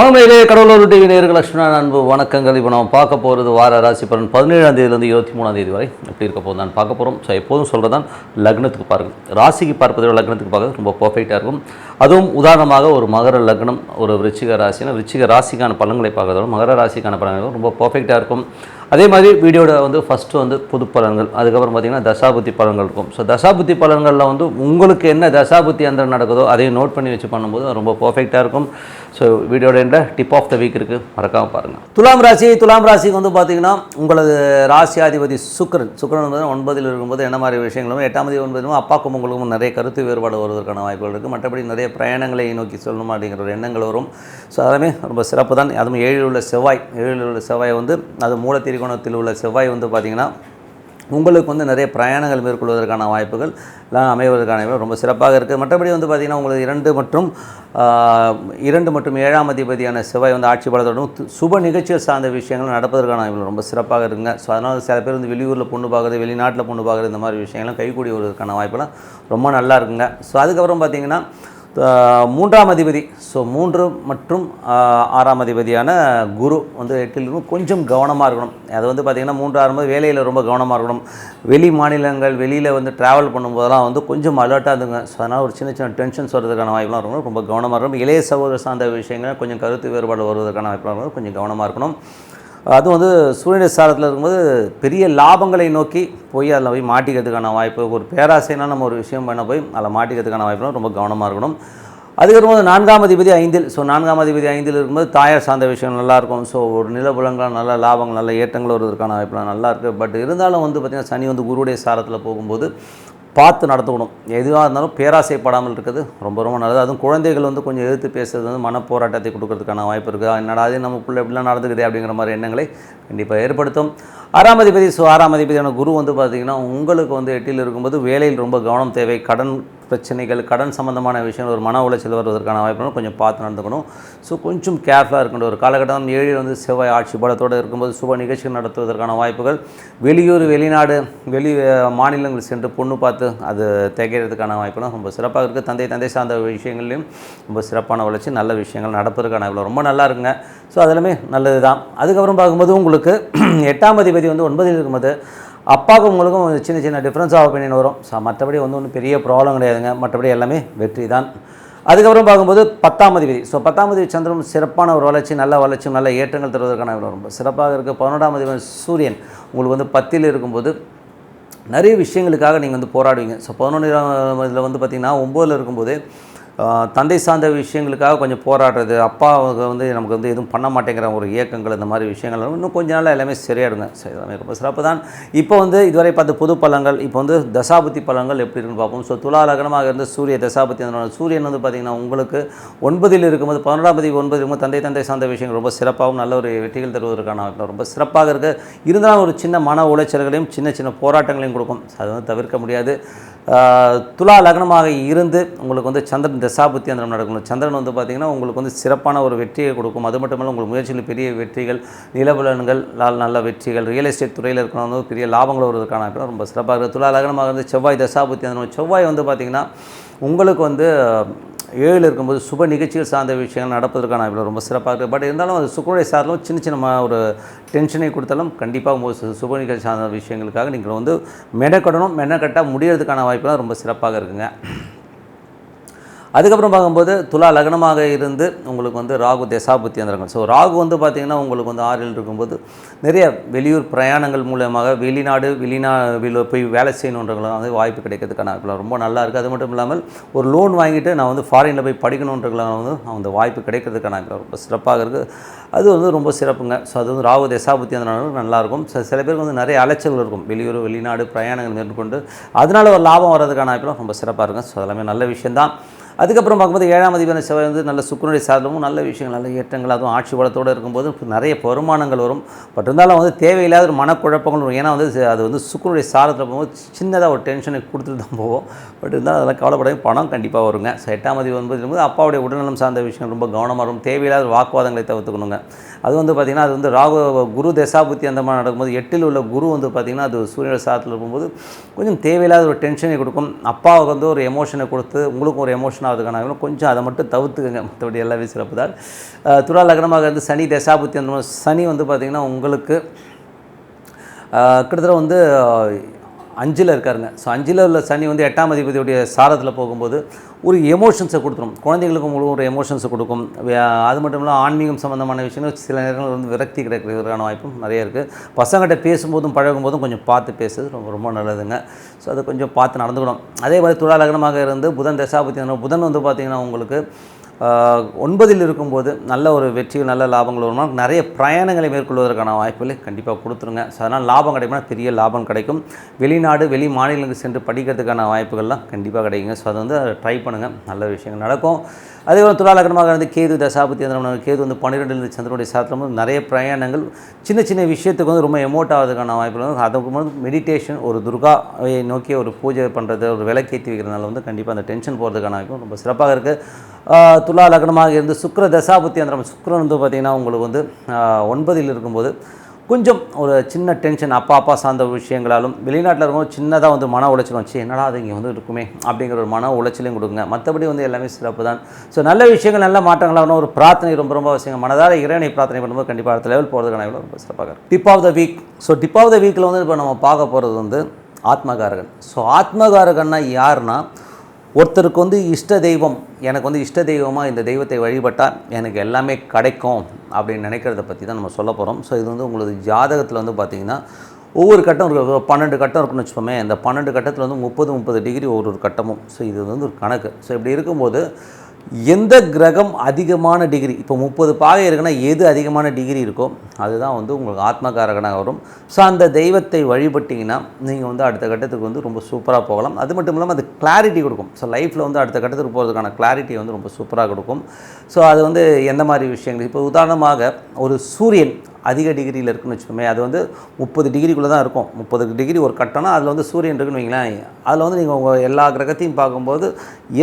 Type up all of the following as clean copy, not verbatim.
வணக்கம் கடவுளூர் டிவி நேயர்கள் லட்சுமண அன்பு வணக்கங்கள். இப்போ நம்ம பார்க்க போகிறது வார ராசி பலன் 17ஆம் தேதியிலிருந்து 23ஆம் தேதி வரை எப்படி இருக்க போகுது நான் பார்க்க போகிறோம். ஸோ எப்போதும் சொல்கிறதான் லக்னத்துக்கு பாருங்கள், ராசிக்கு பார்ப்பதை விட லக்னத்துக்கு பார்க்கறது ரொம்ப பர்ஃபெக்டாக இருக்கும். அதுவும் உதாரணமாக ஒரு மகர லக்னம் ஒரு விருச்சிக ராசினா விருச்சிக ராசிக்கான பலன்களை பார்க்கறதோட மகர ராசிக்கான பலன்கள் ரொம்ப பர்ஃபெக்டாக இருக்கும். அதே மாதிரி வீடியோட ஃபஸ்ட்டு பொது பலன்கள், அதுக்கப்புறம் பார்த்திங்கன்னா தசாபுத்தி பலன்கள் இருக்கும். ஸோ தசாபுத்தி பலன்களில் உங்களுக்கு என்ன தசாபுத்தி அந்த நடக்குதோ அதையும் நோட் பண்ணி வச்சு பண்ணும்போது ரொம்ப பர்ஃபெக்டாக இருக்கும். ஸோ வீடியோட டிப் ஆஃப் த வீக் இருக்குது, மறக்காமல் பாருங்கள். துலாம் ராசிக்கு பார்த்திங்கன்னா உங்களது ராசியாதிபதி சுக்கிரன் 9ல் இருக்கும்போது என்ன மாதிரி விஷயங்களும் 8ஆம் தேதி 9 அப்பாக்கும் உங்களுக்கும் நிறைய கருத்து வேறுபாடு வருவதற்கான வாய்ப்புகள் இருக்குது. மற்றபடி நிறைய பிரயாணங்களை நோக்கி சொல்லணும் அப்படிங்கிற ஒரு எண்ணங்கள் வரும். ஸோ அதெல்லாமே ரொம்ப சிறப்பு தான். அதுவும் 7ல் உள்ள செவ்வாய் அது மூலத்திரிகோணத்தில் உள்ள செவ்வாய் பார்த்திங்கன்னா உங்களுக்கு நிறைய பிரயாணங்கள் மேற்கொள்வதற்கான வாய்ப்புகள் எல்லாம் அமைவதற்கான ரொம்ப சிறப்பாக இருக்குது. மற்றபடி பார்த்திங்கன்னா உங்களுக்கு 2 மற்றும் 7ஆம் அதிபதியான செவ்வாய் ஆட்சி பலத்தோடும் சுப நிகழ்ச்சிகள் சார்ந்த விஷயங்கள் நடப்பதற்கான வாய்ப்புகள் ரொம்ப சிறப்பாக இருக்குங்க. ஸோ அதனால் சில பேர் வெளியூரில் பொண்ணு பார்க்குறது, வெளிநாட்டில் பொண்ணு பார்க்குறது, இந்த மாதிரி விஷயங்கள்லாம் கைகூடி வருவதற்கான வாய்ப்பெல்லாம் ரொம்ப நல்லா இருக்குங்க. ஸோ அதுக்கப்புறம் பார்த்திங்கன்னா 3ஆம் அதிபதி, ஸோ 3 மற்றும் 6ஆம் அதிபதியான குரு 8ல் இருக்கும். கொஞ்சம் கவனமாக இருக்கணும். அது பார்த்திங்கன்னா 3 6 வேலையில் ரொம்ப கவனமாக இருக்கணும். வெளி மாநிலங்கள் வெளியில் ட்ராவல் பண்ணும்போதெல்லாம் கொஞ்சம் அலர்ட்டாக இருந்துங்க. ஸோ அதனால் ஒரு சின்ன சின்ன டென்ஷன்ஸ் வருவதற்கான வாய்ப்புலாம் இருக்கணும். ரொம்ப கவனமாக இருக்கணும். இளைய சகோதர சார்ந்த விஷயங்கள் கொஞ்சம் கருத்து வேறுபாடு வருவதற்கான வாய்ப்புலாம் இருக்கணும். கொஞ்சம் கவனமாக இருக்கணும். அதுவும் சூரிய சாரத்தில் இருக்கும்போது பெரிய லாபங்களை நோக்கி போய் அதில் மாட்டிக்கிறதுக்கான வாய்ப்பு, ஒரு பேராசைனால் நம்ம ஒரு விஷயம் பண்ண போய் அதில் மாட்டிக்கிறதுக்கான வாய்ப்புலாம் ரொம்ப கவனமாக இருக்கணும். அதுக்கப்புறம் 4ஆம் அதிபதி 5ல், ஸோ 4ஆம் அதிபதி 5ல் இருக்கும்போது தாயார் சார்ந்த விஷயம் நல்லாயிருக்கும். ஸோ ஒரு நிலபுலங்கள் நல்ல லாபங்கள் நல்ல ஏற்றங்கள் வருவதற்கான வாய்ப்புலாம் நல்லாயிருக்கு. பட் இருந்தாலும் பார்த்திங்கன்னா சனி குருவுடைய சாரத்தில் போகும்போது பார்த்து நடத்தணும். எதுவாக இருந்தாலும் பேராசைப்படாமல் இருக்கிறது ரொம்ப ரொம்ப நல்லது. அதுவும் குழந்தைகள் கொஞ்சம் எதிர்த்து பேசுறது மனப்போராட்டத்தை கொடுக்கறதுக்கான வாய்ப்பு இருக்குது. என்னடா அது நம்ம பிள்ளை எப்படிலாம் நடந்துக்குது அப்படிங்கிற மாதிரி எண்ணங்களை கண்டிப்பாக ஏற்படுத்தும். 6ஆம் அதிபதி, ஸோ 6ஆம் அதிபதியான குரு பார்த்திங்கன்னா உங்களுக்கு 8ல் இருக்கும்போது வேலையில் ரொம்ப கவனம் தேவை. கடன் பிரச்சனைகள், கடன் சம்மந்தமான விஷயங்கள், ஒரு மன உளைச்சல் வருவதற்கான வாய்ப்புகளும் கொஞ்சம் பார்த்து நடந்துக்கணும். ஸோ கொஞ்சம் கேர்ஃபுல்லாக இருக்கணும். ஒரு காலகட்டம் 7ல் செவ்வாய் ஆட்சி பலத்தோடு இருக்கும்போது சுப நிகழ்ச்சிகள் நடத்துவதற்கான வாய்ப்புகள், வெளியூர் வெளிநாடு வெளி மாநிலங்கள் சென்று பொண்ணு பார்த்து அது திகைக்கிறதுக்கான வாய்ப்புலாம் ரொம்ப சிறப்பாக இருக்குது. தந்தை சார்ந்த விஷயங்கள்லையும் ரொம்ப சிறப்பான வளர்ச்சி, நல்ல விஷயங்கள் நடப்பதற்கான வாய்ப்பு ரொம்ப நல்லா இருக்குங்க. ஸோ அதெல்லாமே நல்லது தான். அதுக்கப்புறம் பார்க்கும்போது உங்களுக்கு 8ஆம் அதிபதி 9ல் இருக்கும்போது அப்பாவுக்கும் உங்களுக்கும் சின்ன சின்ன டிஃப்ரென்ஸ் ஆஃப் ஒப்பீனியன் வரும். ஸோ மற்றபடி ஒன்றும் பெரிய ப்ராப்ளம் கிடையாதுங்க. மற்றபடி எல்லாமே வெற்றி தான். அதுக்கப்புறம் பார்க்கும்போது 10ஆம் அதிபதி, ஸோ 10ஆம் அதிபதி சந்திரன் சிறப்பான ஒரு வளர்ச்சி, நல்ல ஏற்றங்கள் தருவதற்கான ரொம்ப சிறப்பாக இருக்குது. 11ஆம் அதிபதி சூரியன் உங்களுக்கு 10ல் இருக்கும்போது நிறைய விஷயங்களுக்காக நீங்கள் போராடுவீங்க. ஸோ 11ஆம் இதில் பார்த்திங்கன்னா 9ல் இருக்கும்போது தந்தை சார்ந்த விஷயங்களுக்காக கொஞ்சம் போராடுறது, அப்பா நமக்கு எதுவும் பண்ண மாட்டேங்கிற ஒரு இயக்கங்கள், இந்த மாதிரி விஷயங்கள் இன்னும் கொஞ்ச நாள் எல்லாமே சரியாயிடுங்க. சரி, எல்லாமே ரொம்ப சிறப்பு தான். இப்போ இதுவரை பார்த்து பொது பலன்கள், இப்போ தசாபுத்தி பலன்கள் எப்படி இருக்குன்னு பார்ப்போம். ஸோ துலா லக்னமாக இருந்து சூரிய தசாபுத்தி சூரியன் பார்த்திங்கன்னா உங்களுக்கு 9ல் இருக்கும்போது 11ஆம் தேதி 9 இருக்கும்போது தந்தை சார்ந்த விஷயங்கள் ரொம்ப சிறப்பாகவும் நல்ல ஒரு வெற்றிகள் தருவதற்கான ரொம்ப சிறப்பாக இருக்குது. இருந்தாலும் ஒரு சின்ன மன உளைச்சல்களையும் சின்ன சின்ன போராட்டங்களையும் கொடுக்கும். அது தவிர்க்க முடியாது. துலா லக்னமாக இருந்து உங்களுக்கு சந்திரன் தசாபுத்தி அந்த நடக்கணும். சந்திரன் பார்த்திங்கன்னா உங்களுக்கு சிறப்பான ஒரு வெற்றியை கொடுக்கும். அது மட்டும் இல்லை உங்களுக்கு முயற்சியில் பெரிய வெற்றிகள், நிலபுலன்கள், நல்ல வெற்றிகள், ரியல் எஸ்டேட் துறையில் இருக்கிறவங்க பெரிய லாபங்கள் வருவதற்கான ரொம்ப சிறப்பாக இருக்குது. துலா லக்னமாக இருந்து செவ்வாய் தசாபுத்தி அந்த செவ்வாய் பார்த்திங்கன்னா உங்களுக்கு 7ல் இருக்கும்போது சுப நிகழ்ச்சிகள் சார்ந்த விஷயங்கள் நடப்பதற்கான ரொம்ப சிறப்பாக இருக்குது. பட் இருந்தாலும் அது சுக்கரனுடைய சார்ந்தும் சின்ன சின்ன ஒரு டென்ஷனை கொடுத்தாலும் கண்டிப்பாக சுப நிகழ்ச்சி சார்ந்த விஷயங்களுக்காக நீங்கள் மெனக்கட்டால் முடியறதுக்கான வாய்ப்புலாம் ரொம்ப சிறப்பாக இருக்குங்க. அதுக்கப்புறம் பார்க்கும்போது துலா லக்னமாக இருந்து உங்களுக்கு ராகு தசாபுத்தி வந்துருங்க. ஸோ ராகு பார்த்திங்கன்னா உங்களுக்கு 6ல் இருக்கும்போது நிறைய வெளியூர் பிரயாணங்கள் மூலமாக வெளிநாடு போய் வேலை செய்யணுன்றவங்களாம் வாய்ப்பு கிடைக்கிறதுக்கான ரொம்ப நல்லா இருக்குது. அது மட்டும் இல்லாமல் ஒரு லோன் வாங்கிட்டு நான் ஃபாரினில் போய் படிக்கணுன்றவங்களாம் அந்த வாய்ப்பு கிடைக்கிறதுக்கான ரொம்ப சிறப்பாக இருக்குது. அது ரொம்ப சிறப்புங்க. ஸோ அது ராகு தசாபுத்தி அந்த நல்லாயிருக்கும். சில பேருக்கு நிறைய அலைச்சல்கள் இருக்கும். வெளியூர் வெளிநாடு பிரயாணங்கள் மேற்கொண்டு அதனால் ஒரு லாபம் வர்றதுக்கான வாய்ப்புலாம் ரொம்ப சிறப்பாக இருக்கும். ஸோ அதெல்லாமே நல்ல விஷயந்தான். அதுக்கப்புறம் பார்க்கும்போது 7ஆம் அதிபதியான செவ்வாய் நல்ல சுக்கிரனுடைய சார்ந்தமும் நல்ல விஷயங்கள், நல்ல ஏற்றங்கள், அதுவும் ஆட்சி பலத்தோடு இருக்கும்போது நிறைய வருமானங்கள் வரும். பட் இருந்தாலும் தேவையில்லாத ஒரு மனக்குழப்பங்கள் வரும். ஏன்னா அது சுக்கிரனுடைய சாரத்தில் போகும்போது சின்னதாக ஒரு டென்ஷனை கொடுத்துட்டு தான் போவோம். பட் இருந்தாலும் அதெல்லாம் கவலைப்படாத, பணம் கண்டிப்பாக வருங்க. 8ஆம் அதிபதி 9 இருக்கும்போது அப்பாவுடைய உடல்நலம் சார்ந்த விஷயங்கள் ரொம்ப கவனமாக இருக்கும். தேவையில்லாத வாக்குவாதங்களை தவிர்த்துக்கணுங்க. அது பார்த்திங்கன்னா அது ராகு குரு தசாபுத்தி அந்த மாதிரி நடக்கும்போது 8ல் உள்ள குரு பார்த்திங்கன்னா அது சூரியனுடைய சாரத்தில் இருக்கும்போது கொஞ்சம் தேவையில்லாத ஒரு டென்ஷனை கொடுக்கும். அப்பாவுக்கு ஒரு எமோஷனை கொடுத்து உங்களுக்கும் ஒரு எமோஷனாக ஆகுதுக்கான கொஞ்சம் அதை மட்டும் தவிர்த்துக்கங்க, மற்றபடி எல்லாமே சிறப்பு தான். துலா லக்னமாக இருந்து சனி தசாபுத்தி அந்த சனி வந்து பார்த்திங்கன்னா உங்களுக்கு கிட்டத்தட்ட வந்து 5ல் இருக்காருங்க. ஸோ 5ல் உள்ள சனி வந்து 8ஆம் அதிபதியுடைய சாரத்தில் போகும்போது ஒரு எமோஷன்ஸை கொடுத்துரும், குழந்தைங்களுக்கு உங்களுக்கு ஒரு எமோஷன்ஸை கொடுக்கும். அது மட்டும் இல்லாமல் ஆன்மீகம் சம்மந்தமான விஷயங்கள் சில நேரங்கள் வந்து விரக்தி கிடைக்கிறதுக்கான வாய்ப்பும் நிறைய இருக்குது. பசங்கள்கிட்ட பேசும்போதும் பழகும்போதும் கொஞ்சம் பார்த்து பேசுறது ரொம்ப ரொம்ப நல்லதுங்க. ஸோ அது கொஞ்சம் பார்த்து நடந்துக்கணும். அதே மாதிரி துலா லக்னமாக இருந்து புதன் தசாபுத்தி புதன் வந்து பார்த்திங்கன்னா உங்களுக்கு 9ல் இருக்கும்போது நல்ல ஒரு வெற்றிகள் நல்ல லாபங்கள் வருமானம் நிறைய பிரயாணங்களை மேற்கொள்வதற்கான வாய்ப்புகளை கண்டிப்பாக கொடுத்துருங்க. ஸோ அதனால் லாபம் கிடைக்கும்னா பெரிய லாபம் கிடைக்கும். வெளிநாடு வெளி மாநிலங்களுக்கு சென்று படிக்கிறதுக்கான வாய்ப்புகள்லாம் கண்டிப்பாக கிடைக்குங்க. ஸோ அதை வந்து ட்ரை பண்ணுங்கள், நல்ல விஷயங்கள் நடக்கும். அதே போல் துலா லக்னமாக இருந்து கேது தசாபுத்தி கேது வந்து 12ல் சந்திரனுடைய சாத்திரம் நிறைய பிரயாணங்கள் சின்ன சின்ன விஷயத்துக்கு வந்து ரொம்ப எமோட் ஆகிறதுக்கான வாய்ப்புகள். அதுக்கு வந்து மெடிடேஷன் ஒரு துர்காவை நோக்கி ஒரு பூஜை பண்ணுறது ஒரு விளக்கேற்றி வைக்கிறதுனால வந்து கண்டிப்பாக அந்த டென்ஷன் போகிறதுக்கான வாய்ப்பும் ரொம்ப சிறப்பாக இருக்குது. துலா லக்னமாக இருந்து சுக்கிர தசாபுத்தி சுக்கிரன் வந்து பார்த்திங்கன்னா உங்களுக்கு வந்து 9ல் இருக்கும்போது கொஞ்சம் ஒரு சின்ன டென்ஷன் அப்பா சார்ந்த விஷயங்களாலும் வெளிநாட்டில் இருக்கும்போது சின்னதாக வந்து மன உளைச்சல் வச்சு என்னடா அது இங்கே வந்து இருக்குமே அப்படிங்கிற ஒரு மன உளைச்சலையும் கொடுங்க. மற்றபடி வந்து எல்லாமே சிறப்பு தான். ஸோ நல்ல விஷயங்கள் நல்ல மாற்றங்களாக ஒரு பிரார்த்தனை ரொம்ப ரொம்ப அவசியம். மனதார இறைவனை பிரார்த்தனை பண்ணும்போது கண்டிப்பாக அடுத்த லெவல் போகிறதுக்கான ரொம்ப சிறப்பாக இருக்கும். Tip of the week. So tip of the வீக்கில் வந்து இப்போ நம்ம பார்க்க போகிறது வந்து ஆத்மகாரகன். ஸோ ஆத்மகாரகன்னா யாருன்னா ஒருத்தருக்கு வந்து இஷ்ட தெய்வம், எனக்கு வந்து இஷ்ட தெய்வமாக இந்த தெய்வத்தை வழிபட்டால் எனக்கு எல்லாமே கிடைக்கும் அப்படின்னு நினைக்கிறத பற்றி தான் நம்ம சொல்ல போகிறோம். ஸோ இது வந்து உங்களது ஜாதகத்தில் வந்து பார்த்திங்கன்னா ஒவ்வொரு கட்டம் ஒரு 12 கட்டம் இருக்குன்னு வச்சுப்போமே. இந்த 12 கட்டத்தில் வந்து 30 டிகிரி ஒரு கட்டமும். ஸோ இது வந்து ஒரு கணக்கு. ஸோ இப்படி இருக்கும்போது எந்த கிரகம் அதிகமான டிகிரி, இப்போ 30 பாகை இருக்குன்னா எது அதிகமான டிகிரி இருக்கோ அதுதான் வந்து உங்களுக்கு ஆத்மகாரகனாக வரும். ஸோ அந்த தெய்வத்தை வழிபட்டிங்கன்னா நீங்கள் வந்து அடுத்த கட்டத்துக்கு வந்து ரொம்ப சூப்பராக போகலாம். அது மட்டும் இல்லாமல் அது கிளாரிட்டி கொடுக்கும். ஸோ லைஃப்பில் வந்து அடுத்த கட்டத்துக்கு போகிறதுக்கான கிளாரிட்டி வந்து ரொம்ப சூப்பராக கொடுக்கும். ஸோ அது வந்து எந்த மாதிரி விஷயங்கள், இப்போ உதாரணமாக ஒரு சூரியன் அதிக டிகிரியில் இருக்குன்னு வச்சுக்கோமே, அது வந்து 30 டிகிரிக்குள்ளே தான் இருக்கும். 30 டிகிரி ஒரு கட்டம்னா அதில் வந்து சூரியன் இருக்குன்னு வைங்களேன். அதில் வந்து நீங்கள் உங்கள் எல்லா கிரகத்தையும் பார்க்கும்போது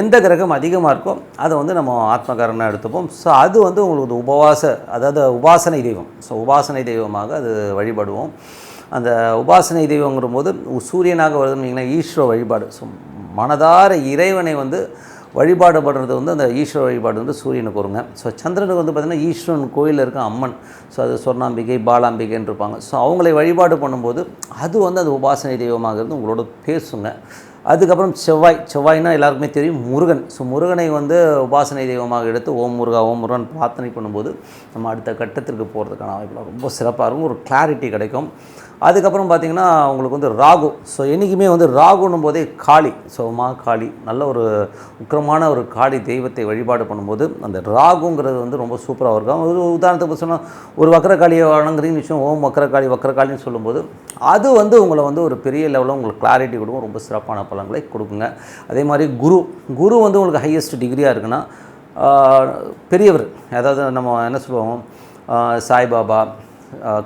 எந்த கிரகம் அதிகமாக இருக்கோ அதை வந்து நம்ம ஆத்மகாரனாக எடுத்துப்போம். ஸோ அது வந்து உங்களுக்கு அதாவது உபாசனை தெய்வம். ஸோ உபாசனை தெய்வமாக அது வழிபடுவோம். அந்த உபாசனை தெய்வங்கிற போது சூரியனாக வருதுன்னு வைங்களேன், ஈஸ்வர வழிபாடு. ஸோ மனதார இறைவனை வந்து வழிபாடுபடுறது வந்து அந்த ஈஸ்வர வழிபாடு வந்து சூரியனுக்கு வருங்க. ஸோ சந்திரனுக்கு வந்து பார்த்திங்கன்னா ஈஸ்வரன் கோயிலில் இருக்க அம்மன். ஸோ அது சொர்ணாம்பிகை பாலாம்பிகைன்னு இருப்பாங்க. ஸோ அவங்களை வழிபாடு பண்ணும்போது அது வந்து அது உபாசனை தெய்வமாக இருந்து உங்களோட பேசுங்க. அதுக்கப்புறம் செவ்வாய்னா எல்லாருக்குமே தெரியும் முருகன். ஸோ முருகனை வந்து உபாசனை தெய்வமாக எடுத்து ஓம் முருகா ஓம் முருகன் பிரார்த்தனை பண்ணும்போது நம்ம அடுத்த கட்டத்திற்கு போகிறதுக்கான வாய்ப்புலாம் ரொம்ப சிறப்பாக இருக்கும். ஒரு கிளாரிட்டி கிடைக்கும். அதுக்கப்புறம் பார்த்திங்கன்னா உங்களுக்கு வந்து ராகு. ஸோ என்றைக்குமே வந்து ராகுன்னும் போதே காளி. ஸோ காளி நல்ல ஒரு உக்கிரமான ஒரு காளி தெய்வத்தை வழிபாடு பண்ணும்போது அந்த ராகுங்கிறது வந்து ரொம்ப சூப்பராக இருக்கும். ஒரு உதாரணத்துக்கு சொன்னால் ஒரு வக்கரகாளியை வணங்குறீங்கன்னு விஷயம் ஓம் வக்கரகாளின்னு சொல்லும்போது அது வந்து உங்களை வந்து ஒரு பெரிய லெவலில் உங்களுக்கு கிளாரிட்டி கொடுக்கும், ரொம்ப சிறப்பான பலன்களை கொடுக்குங்க. அதே மாதிரி குரு வந்து உங்களுக்கு ஹையஸ்ட் டிகிரியாக இருக்குன்னா பெரியவர், அதாவது நம்ம என்ன சொல்லுவோம் சாய்பாபா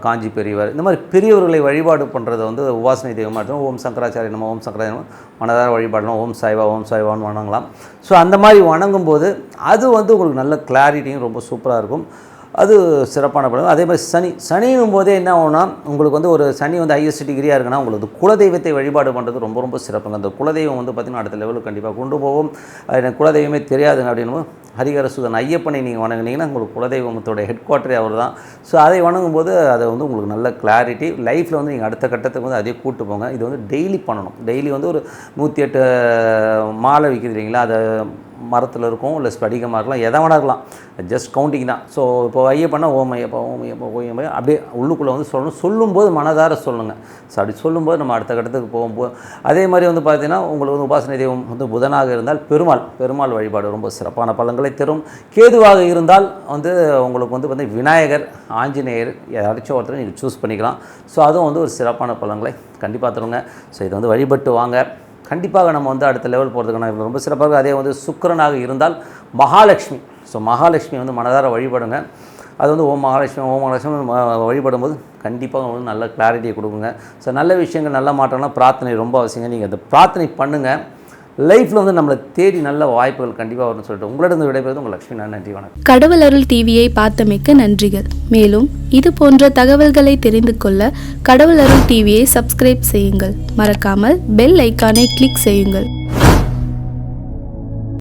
காஞ்சி பெரியவர் இந்த மாதிரி பெரியவர்களை வழிபாடு பண்ணுறதை வந்து உபாசனை தெய்வமாக இருக்கும். ஓம் சங்கராச்சாரிய நம்ம ஓம் சங்கராச்சாரிய மனதார வழிபாடலாம், ஓம் சாய்பான்னு வணங்கலாம். ஸோ அந்த மாதிரி வணங்கும்போது அது வந்து உங்களுக்கு நல்ல கிளாரிட்டியும் ரொம்ப சூப்பராக இருக்கும். அது சிறப்பான பலன். அதே மாதிரி சனியும் போதே என்ன ஆகும்னா உங்களுக்கு வந்து ஒரு சனி வந்து ஹையஸ்ட் டிகிரியாக இருக்குன்னா உங்களுக்கு குலதெய்வத்தை வழிபாடு பண்ணுறது ரொம்ப ரொம்ப சிறப்புங்க. அந்த குலதெய்வம் வந்து பார்த்திங்கன்னா அடுத்த லெவலுக்கு கண்டிப்பாக கொண்டு போகும். எனக்கு குலதெய்வமே தெரியாதுங்க அப்படின்னு ஹரிஹரசுதன் ஐயப்பனை நீங்கள் வணங்குனீங்கன்னா உங்களுக்கு குலதெய்வத்தோட ஹெட் குவார்ட்டரே அவர் தான். ஸோ அதை வணங்கும்போது அதை வந்து உங்களுக்கு நல்ல கிளாரிட்டி லைஃப்பில் வந்து நீங்கள் அடுத்த கட்டத்துக்கு வந்து அதே கூட்டு போங்க. இது வந்து டெய்லி பண்ணணும். டெய்லி வந்து ஒரு 108 மாலை விற்கிது இல்லைங்களா, அதை மரத்தில் இருக்கும் இல்லை ஸ்படிகமாக இருக்கலாம், எதை வேணா இருக்கலாம், ஜஸ்ட் கவுண்டிங் தான். ஸோ இப்போ ஐயப்பனா ஓம் ஐயப்பா அப்படியே உள்ளுக்குள்ளே வந்து சொல்லும்போது மனதார சொல்லுங்கள். ஸோ அப்படி சொல்லும்போது நம்ம அடுத்த கட்டத்துக்கு போகும்போது அதே மாதிரி வந்து பார்த்திங்கன்னா உங்களுக்கு வந்து உபாசனை தெய்வம் வந்து புதனாக இருந்தால் பெருமாள் வழிபாடு ரொம்ப சிறப்பான பலன்களை தரும். கேதுவாக இருந்தால் வந்து உங்களுக்கு வந்து பார்த்திங்கன்னா விநாயகர் ஆஞ்சநேயர் யாராச்சும் ஒருத்தர் நீங்கள் சூஸ் பண்ணிக்கலாம். ஸோ அதுவும் வந்து ஒரு சிறப்பான பலன்களை கண்டிப்பாக தருங்க. ஸோ இதை வந்து வழிபட்டு வாங்க. கண்டிப்பாக நம்ம வந்து அடுத்த லெவல் போகிறதுக்கான ரொம்ப சிறப்பாக. அதே வந்து சுக்கிரனாக இருந்தால் மகாலட்சுமி. ஸோ மகாலட்சுமி வந்து மனதார வழிபடுங்க. அது வந்து ஓம் மகாலட்சுமி வழிபடும்போது கண்டிப்பாக வந்து நல்ல கிளாரிட்டியை கொடுக்குங்க. ஸோ நல்ல விஷயங்கள் நல்ல மாற்றம்னா பிரார்த்தனை ரொம்ப அவசியங்க. நீங்கள் அந்த பிரார்த்தனை பண்ணுங்கள். லைஃப்பில் வந்து நம்மளை தேடி நல்ல வாய்ப்புகள் கண்டிப்பாக வரும்னு சொல்லிட்டு உங்களிடம் விடைபெறுவது உங்கள் லட்சுமி. நன்றி, வணக்கம். கடவுள் அருள் டிவியை பார்த்தமைக்க நன்றிகள். மேலும் இது போன்ற தகவல்களை தெரிந்து கொள்ள கடவுள் அருள் டிவியை சப்ஸ்கிரைப் செய்யுங்கள். மறக்காமல் பெல் ஐக்கானை கிளிக் செய்யுங்கள்.